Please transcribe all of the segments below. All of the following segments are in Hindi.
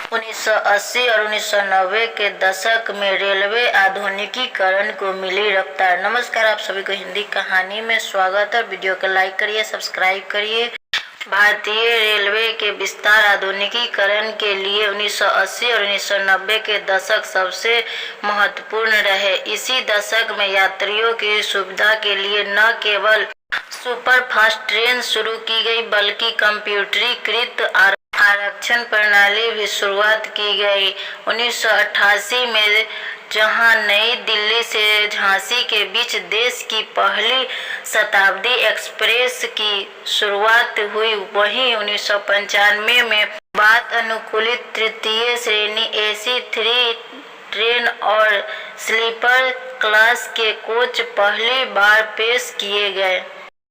1980 और 1990 के दशक में रेलवे आधुनिकीकरण को मिली रफ्तार। नमस्कार, आप सभी को हिंदी कहानी में स्वागत है। वीडियो को लाइक करिए, सब्सक्राइब करिए। भारतीय रेलवे के विस्तार आधुनिकीकरण के लिए 1980 और 1990 के दशक सबसे महत्वपूर्ण रहे। इसी दशक में यात्रियों की सुविधा के लिए न केवल सुपरफास्ट ट्रेन शुरू की गई बल्कि कंप्यूटरीकृत आरक्षण प्रणाली भी शुरुआत की गई। 1988 में जहां नई दिल्ली से झांसी के बीच देश की पहली शताब्दी एक्सप्रेस की शुरुआत हुई, वहीं 1995 में वातानुकूलित तृतीय श्रेणी AC 3 ट्रेन और स्लीपर क्लास के कोच पहली बार पेश किए गए।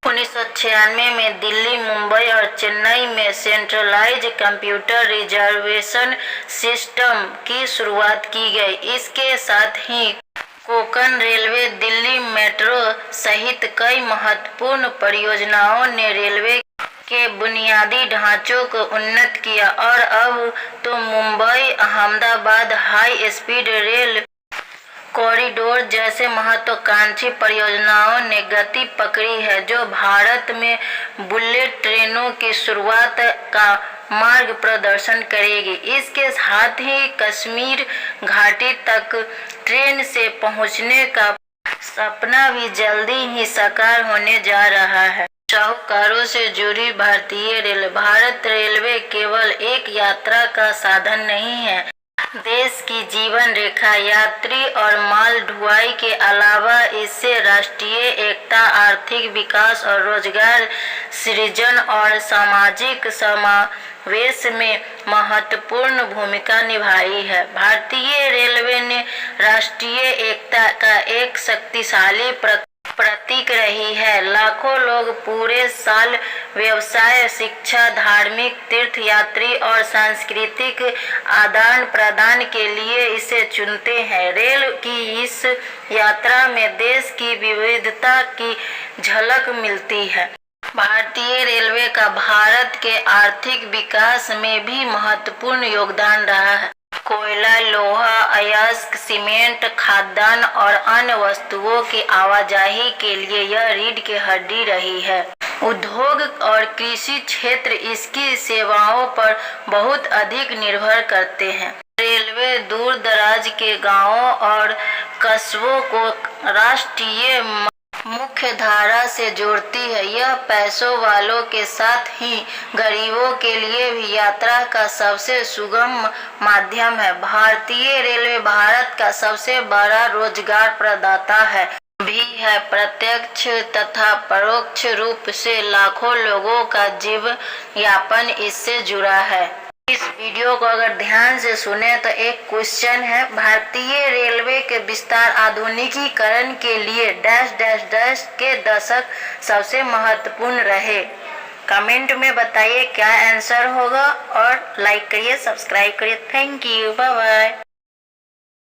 1996 में दिल्ली, मुंबई और चेन्नई में सेंट्रलाइज्ड कंप्यूटर रिजर्वेशन सिस्टम की शुरुआत की गई। इसके साथ ही कोंकण रेलवे, दिल्ली मेट्रो सहित कई महत्वपूर्ण परियोजनाओं ने रेलवे के बुनियादी ढांचों को उन्नत किया और अब तो Mumbai Ahmedabad high speed rail corridor जैसे महत्वाकांक्षी परियोजनाओं ने गति पकड़ी है, जो भारत में बुलेट ट्रेनों की शुरुआत का मार्ग प्रदर्शन करेगी। इसके साथ ही कश्मीर घाटी तक ट्रेन से पहुंचने का सपना भी जल्दी ही साकार होने जा रहा है। शाहूकारों से जुड़ी भारतीय भारत रेलवे केवल एक यात्रा का साधन नहीं है, देश की जीवन रेखा। यात्री और माल ढुलाई के अलावा इससे राष्ट्रीय एकता, आर्थिक विकास और रोजगार सृजन और सामाजिक समावेश में महत्वपूर्ण भूमिका निभाई है। भारतीय रेलवे ने राष्ट्रीय एकता का एक शक्तिशाली प्रतीक रही है। लाखों लोग पूरे साल व्यवसाय, शिक्षा, धार्मिक, तीर्थयात्री और सांस्कृतिक आदान प्रदान के लिए इसे चुनते हैं। रेल की इस यात्रा में देश की विविधता की झलक मिलती है। भारतीय रेलवे का भारत के आर्थिक विकास में भी महत्वपूर्ण योगदान रहा है। कोयला, लोहा, अयस्क, सीमेंट, खाद्यान्न और अन्य वस्तुओं की आवाजाही के लिए यह रीढ़ की हड्डी रही है। उद्योग और कृषि क्षेत्र इसकी सेवाओं पर बहुत अधिक निर्भर करते हैं। रेलवे दूर दराज के गांवों और कस्बों को राष्ट्रीय मुख्य धारा से जोड़ती है। यह पैसों वालों के साथ ही गरीबों के लिए भी यात्रा का सबसे सुगम माध्यम है। भारतीय रेलवे भारत का सबसे बड़ा रोजगार प्रदाता भी है। प्रत्यक्ष तथा परोक्ष रूप से लाखों लोगों का जीवन यापन इससे जुड़ा है। इस वीडियो को अगर ध्यान से सुने तो एक क्वेश्चन है, भारतीय रेलवे के विस्तार आधुनिकीकरण के लिए डैश डैश डैश के दशक सबसे महत्वपूर्ण रहे। कमेंट में बताइए क्या आंसर होगा और लाइक करिए, सब्सक्राइब करिए। Thank you, bye bye.